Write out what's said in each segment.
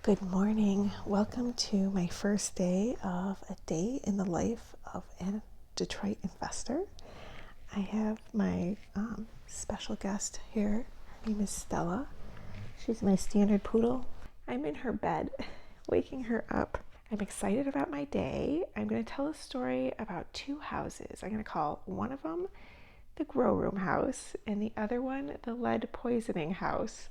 Good morning. Welcome to my first day of a day in the life of a Detroit investor. I have my special guest here. Her name is Stella. She's my standard poodle. I'm in her bed, waking her up. I'm excited about my day. I'm going to tell a story about two houses. I'm going to call one of them the grow room house and the other one the lead poisoning house,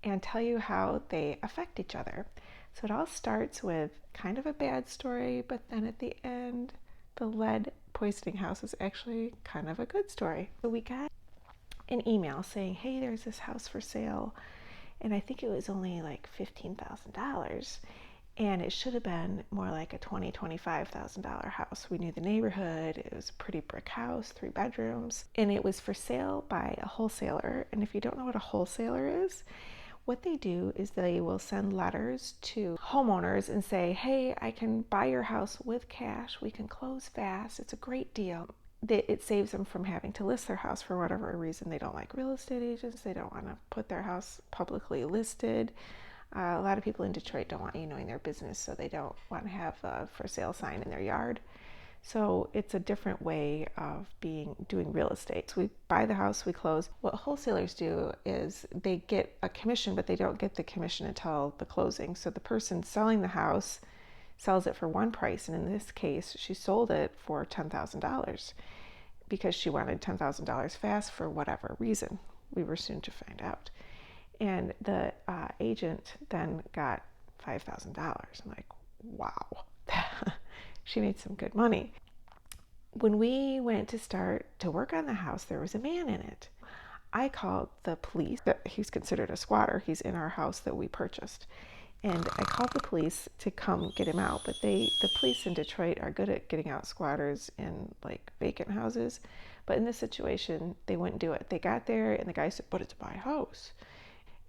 and tell you how they affect each other. So it all starts with kind of a bad story, but then at the end, the lead poisoning house is actually kind of a good story. So we got an email saying, hey, there's this house for sale. And I think it was only like $15,000. And it should have been more like a $25,000 house. We knew the neighborhood. It was a pretty brick house, 3 bedrooms. And it was for sale by a wholesaler. And if you don't know what a wholesaler is, what they do is they will send letters to homeowners and say, hey, I can buy your house with cash. We can close fast. It's a great deal. It saves them from having to list their house for whatever reason. They don't like real estate agents. They don't want to put their house publicly listed. A lot of people in Detroit don't want you knowing their business, so they don't want to have a for sale sign in their yard. So it's a different way of doing real estate. So we buy the house, we close. What wholesalers do is they get a commission, but they don't get the commission until the closing. So the person selling the house sells it for one price, and in this case, she sold it for $10,000 because she wanted $10,000 fast for whatever reason. We were soon to find out. And the agent then got $5,000. I'm like, wow. She made some good money. When we went to start to work on the house, there was a man in it. I called the police. He's considered a squatter. He's in our house that we purchased. And I called the police to come get him out. But the police in Detroit are good at getting out squatters in like vacant houses. But in this situation, they wouldn't do it. They got there and the guy said, but it's my house.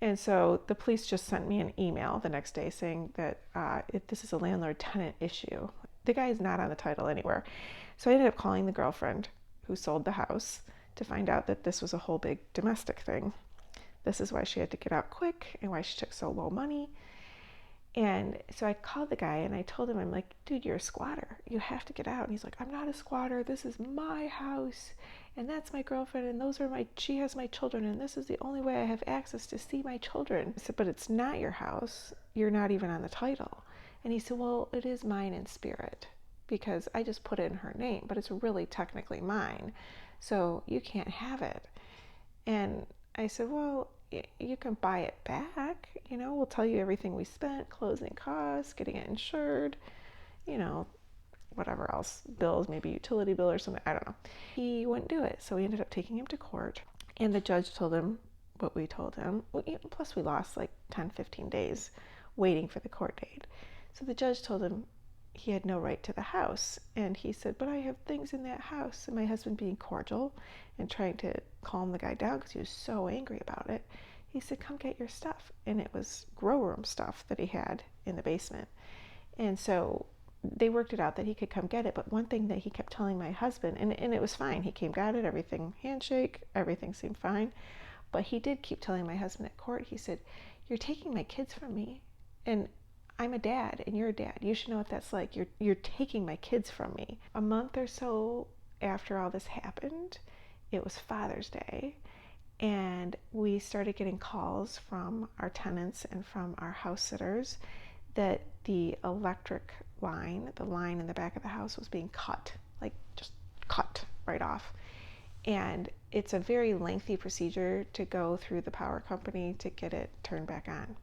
And so the police just sent me an email the next day saying that this is a landlord-tenant issue. The guy is not on the title anywhere. So I ended up calling the girlfriend who sold the house to find out that this was a whole big domestic thing. This is why she had to get out quick and why she took so low money. And so I called the guy and I told him, I'm like, dude, you're a squatter. You have to get out. And he's like, I'm not a squatter. This is my house. And that's my girlfriend. And she has my children. And this is the only way I have access to see my children. I said, but it's not your house. You're not even on the title. And he said, well, it is mine in spirit because I just put it in her name, but it's really technically mine. So you can't have it. And I said, well, you can buy it back. We'll tell you everything we spent, closing costs, getting it insured, whatever else, bills, maybe utility bill or something. I don't know. He wouldn't do it. So we ended up taking him to court. And the judge told him what we told him. Plus we lost like 10, 15 days waiting for the court date. So the judge told him he had no right to the house. And he said, but I have things in that house. And my husband, being cordial and trying to calm the guy down because he was so angry about it, he said, come get your stuff. And it was grow room stuff that he had in the basement. And so they worked it out that he could come get it. But one thing that he kept telling my husband, and it was fine. He came, got it, everything, handshake, everything seemed fine. But he did keep telling my husband at court, he said, you're taking my kids from me. And I'm a dad and you're a dad. You should know what that's like. You're taking my kids from me. A month or so after all this happened, it was Father's Day, and we started getting calls from our tenants and from our house sitters that the electric line, the line in the back of the house, was being cut, like just cut right off. And it's a very lengthy procedure to go through the power company to get it turned back on.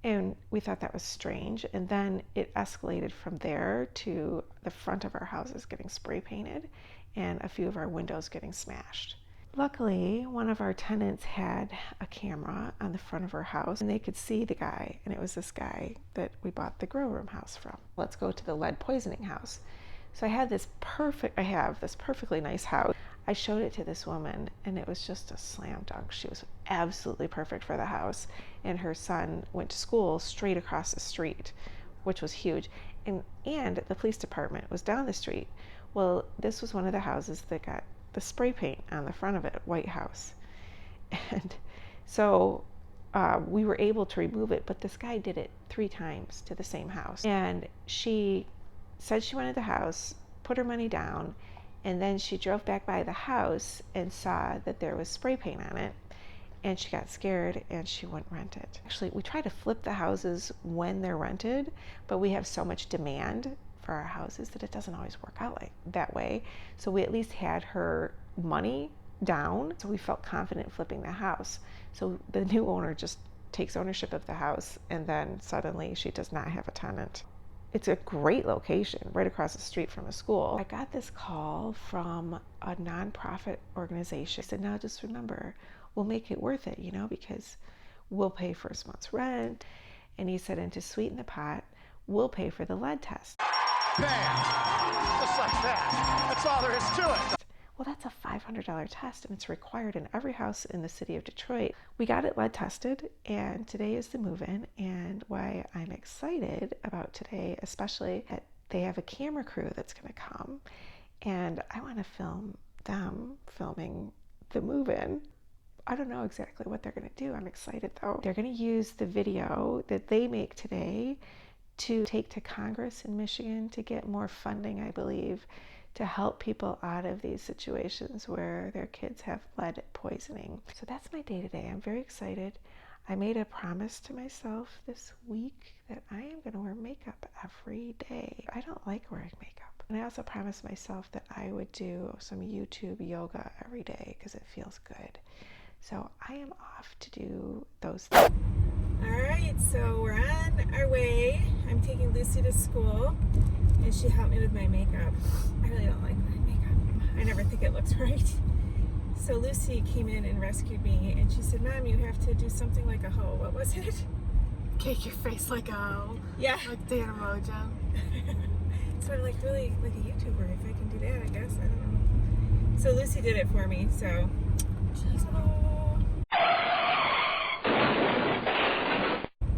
And we thought that was strange. And then it escalated from there to the front of our houses getting spray painted and a few of our windows getting smashed. Luckily, one of our tenants had a camera on the front of her house and they could see the guy. And it was this guy that we bought the grow room house from. Let's go to the lead poisoning house. So I have this perfectly nice house. I showed it to this woman and it was just a slam dunk. She was absolutely perfect for the house. And her son went to school straight across the street, which was huge. And the police department was down the street. Well, this was one of the houses that got the spray paint on the front of it, White House. And so we were able to remove it, but this guy did it 3 times to the same house. And she said she wanted the house, put her money down, and then she drove back by the house and saw that there was spray paint on it, and she got scared and she wouldn't rent it. Actually, we try to flip the houses when they're rented, but we have so much demand for our houses that it doesn't always work out like that way. So we at least had her money down, so we felt confident flipping the house. So the new owner just takes ownership of the house, and then suddenly she does not have a tenant. It's a great location, right across the street from a school. I got this call from a nonprofit organization. I said, now just remember, we'll make it worth it, because we'll pay first month's rent. And he said, and to sweeten the pot, we'll pay for the lead test. Bam! Just like that. That's all there is to it. Well, that's a $500 test, and it's required in every house in the city of Detroit. We got it lead tested, and today is the move-in. And why I'm excited about today, especially that they have a camera crew that's going to come, and I want to film them filming the move-in. I don't know exactly what they're going to do. I'm excited, though. They're going to use the video that they make today to take to Congress in Michigan to get more funding, I believe, to help people out of these situations where their kids have lead poisoning. So that's my day today. I'm very excited. I made a promise to myself this week that I am going to wear makeup every day. I don't like wearing makeup. And I also promised myself that I would do some YouTube yoga every day because it feels good. So I am off to do those things. All right, so we're on our way. I'm taking Lucy to school, and she helped me with my makeup. I really don't like wearing makeup. I never think it looks right. So Lucy came in and rescued me, and she said, Mom, you have to do something like a hoe. What was it? Cake your face like a hoe. Yeah. Like Dan Mojo. So I'm like really like a YouTuber, if I can do that, I guess. I don't know. So Lucy did it for me, so.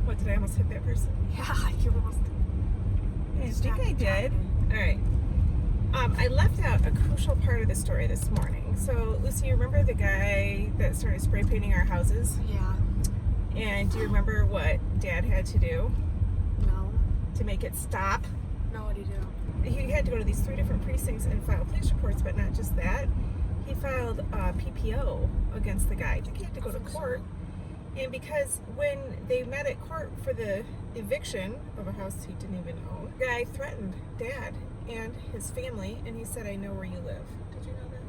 What, did I almost hit that person? Yeah, you almost did. I think I did. Alright. I left out a crucial part of the story this morning. So, Lucy, you remember the guy that started spray painting our houses? Yeah. And do you remember what Dad had to do? No. To make it stop? No, what did he do? He had to go to these 3 different precincts and file police reports, but not just that. He filed a PPO against the guy. I think he had to go to court. And because when they met at court for the eviction of a house he didn't even own, the guy threatened Dad and his family, and he said, I know where you live. Did you know that?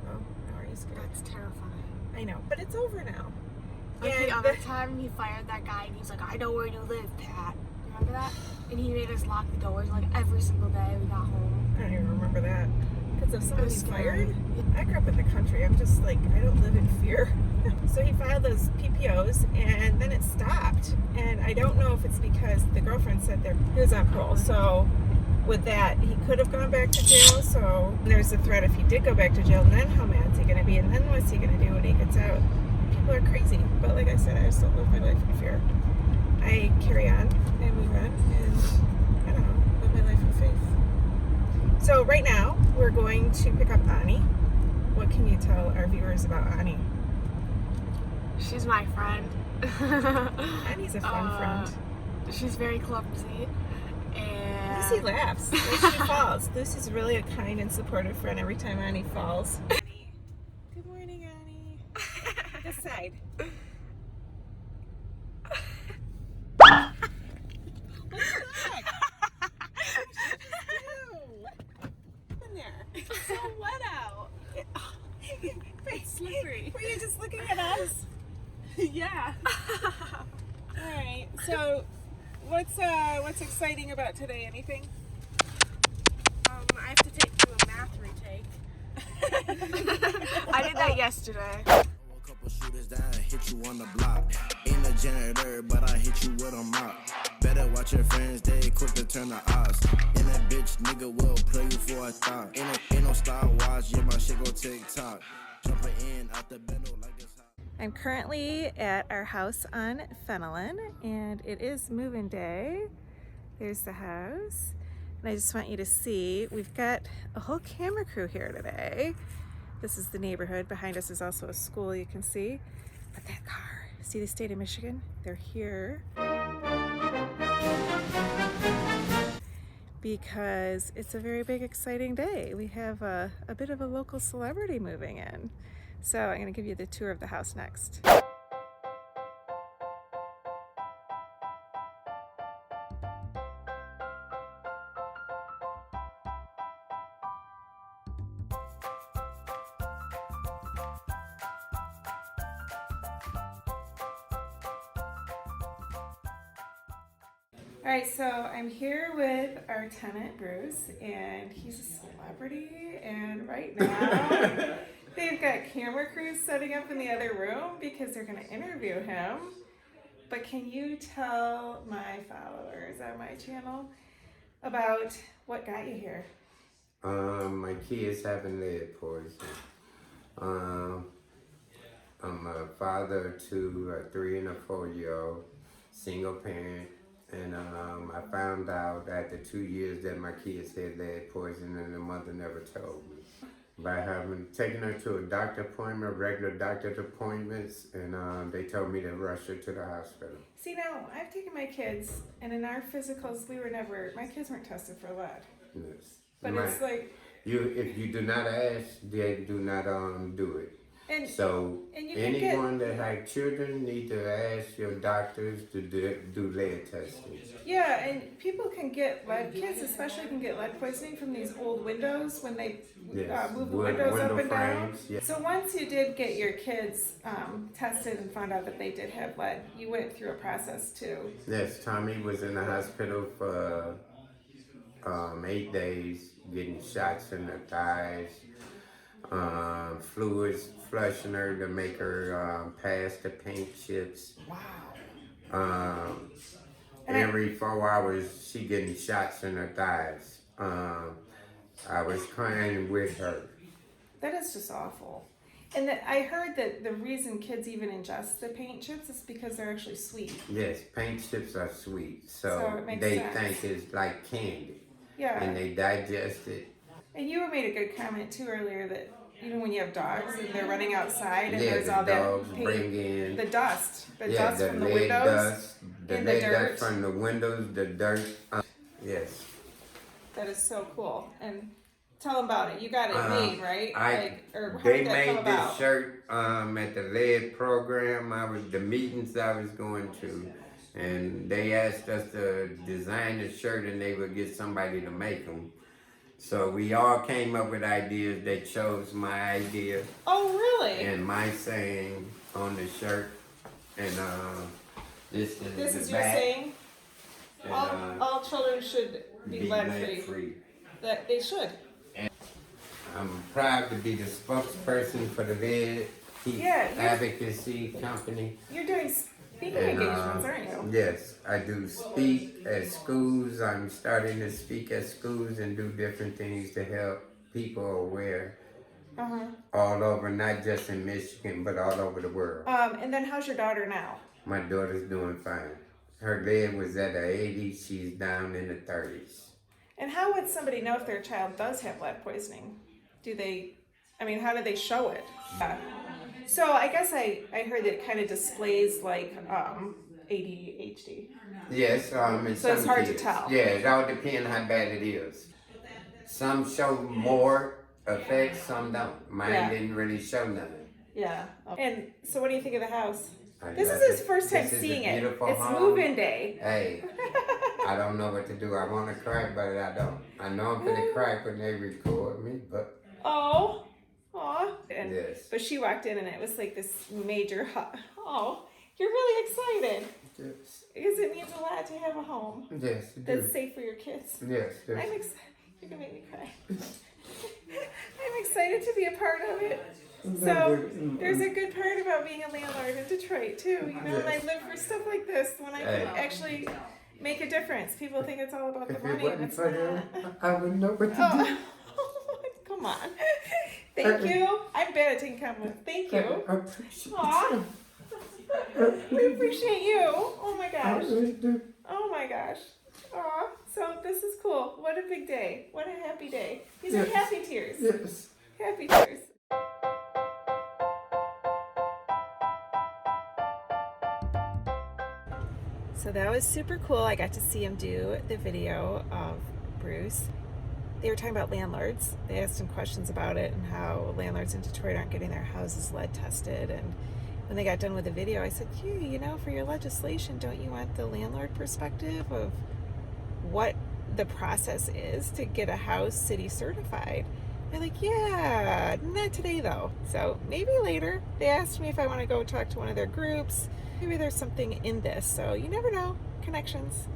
Oh, now are you scared? That's terrifying. I know, but it's over now. Like the other time he fired that guy and he was like, I know where you live, Pat. Remember that? And he made us lock the doors like every single day we got home. I don't even remember that. Because if somebody's fired, I grew up in the country. I'm just like, I don't live in fear. So he filed those PPOs, and then it stopped. And I don't know if it's because the girlfriend said that he was on parole. So with that, he could have gone back to jail. So there's a threat if he did go back to jail, then how mad is he going to be? And then what's he going to do when he gets out? People are crazy. But like I said, I just don't live my life in fear. I carry on and move on, and I don't know, live my life in faith. So right now, we're going to pick up Ani. What can you tell our viewers about Ani? She's my friend. Ani's a fun friend. She's very clumsy. And Lucy laughs when she falls. Lucy's really a kind and supportive friend every time Ani falls. Ani. Good morning, Ani. This side. It's so wet out. It's slippery. Were you just looking at us? yeah. Alright, so what's exciting about today? Anything? I have to do a math retake. I did that yesterday. A couple shooters down, hit you on the block. Ain't a janitor, but I hit you with a mop. Better watch your friends, they quick to turn the odds. And that bitch nigga will play you for a thought. Ain't no Star Wars, yeah, my shit go TikTok. Jumping in out the bendo like it's hot. I'm currently at our house on Fenelon, and it is move-in day. There's the house. And I just want you to see, we've got a whole camera crew here today. This is the neighborhood. Behind us is also a school, you can see. But that car see the state of Michigan? They're here because it's a very big, exciting day. We have a bit of a local celebrity moving in. So I'm gonna give you the tour of the house next. All right, so I'm here with our tenant, Bruce, and he's a celebrity, and right now they've got camera crews setting up in the other room because they're gonna interview him. But can you tell my followers on my channel about what got you here? My kids having lead poison. I'm a father to a 3 and a 4-year-old, single parent, and I found out after 2 years that my kids had lead poison and the mother never told me. By having taken her to a doctor appointment, regular doctor's appointments, and they told me to rush her to the hospital. See, now I've taken my kids, and in our physicals, my kids weren't tested for lead. Yes. But it's like if you do not ask, they do not do it. And so you anyone that has children need to ask your doctors to do lead testing. Yeah, and people can get lead, kids especially can get lead poisoning from these old windows when they move the windows up and down. Yeah. So once you did get your kids tested and found out that they did have lead, you went through a process too. Yes, Tommy was in the hospital for 8 days, getting shots in the thighs, fluids flushing her to make her pass the paint chips. Wow. Every 4 hours, she getting shots in her thighs. I was crying with her. That is just awful. And I heard that the reason kids even ingest the paint chips is because they're actually sweet. Yes, paint chips are sweet, so it makes they sense. think it's like candy. Yeah. And they digest it. And you made a good comment too earlier that even when you have dogs and they're running outside and Yeah, there's the all dogs that paint, bring in the dust from the lead windows, dust, the and the lead dirt. dust from the windows, the dirt. Yes. That is so cool. And tell them about it. You got it made, right? How They did that come made about? this shirt at the lead program. The meetings I was going to, and they asked us to design the shirt, and they would get somebody to make them. So we all came up with ideas. They chose my idea. Oh, really? And my saying on the shirt, and this This is the your back, saying? and, All children should be lead free. free. That they should. I'm proud to be the spokesperson for the lead advocacy company. You're doing speaking engagements, aren't you? Yes, I do speak at schools. I'm starting to speak at schools and do different things to help people aware all over, not just in Michigan, but all over the world. And then how's your daughter now? My daughter's doing fine. Her lead was at the 80s. She's down in the 30s. And how would somebody know if their child does have lead poisoning? How do they show it? So I guess I heard that it kind of displays like ADHD. Yes, So it's hard to tell. Yeah, it all depends how bad it is. Some show more effects, some don't. Mine didn't really show nothing. Yeah. And so what do you think of the house? This love is his it. first time This is a seeing it. beautiful It's home. move-in day. Hey, I don't know what to do. I want to cry, but I don't. I know I'm gonna cry when they record me, but Oh. Aw. yes. But she walked in and it was like this major hug. Oh, you're really excited. Yes. Because it means a lot to have a home Yes, it that's does. safe for your kids. Yes, yes. I'm excited. You're gonna make me cry. I'm excited to be a part of it. So there's a good part about being a landlord in Detroit too, and I live for stuff like this when I can actually make a difference. People think it's all about the If money, it and wasn't it's for not. them, I wouldn't know what to do. Oh, come on. Thank you. I'm bad at taking compliments. Thank you. I appreciate Aw. it. We appreciate you. Oh my I gosh. really do. Oh my gosh. Aw. So this is cool. What a big day. What a happy day. These are Yes. happy tears. Yes. Happy tears. So that was super cool. I got to see him do the video of Bruce. They were talking about landlords. They asked him questions about it and how landlords in Detroit aren't getting their houses lead tested. And when they got done with the video, I said, you know, for your legislation, don't you want the landlord perspective of what the process is to get a house city certified? They're like, yeah, not today though. So maybe later. They asked me if I want to go talk to one of their groups. Maybe there's something in this. So you never know. Connections.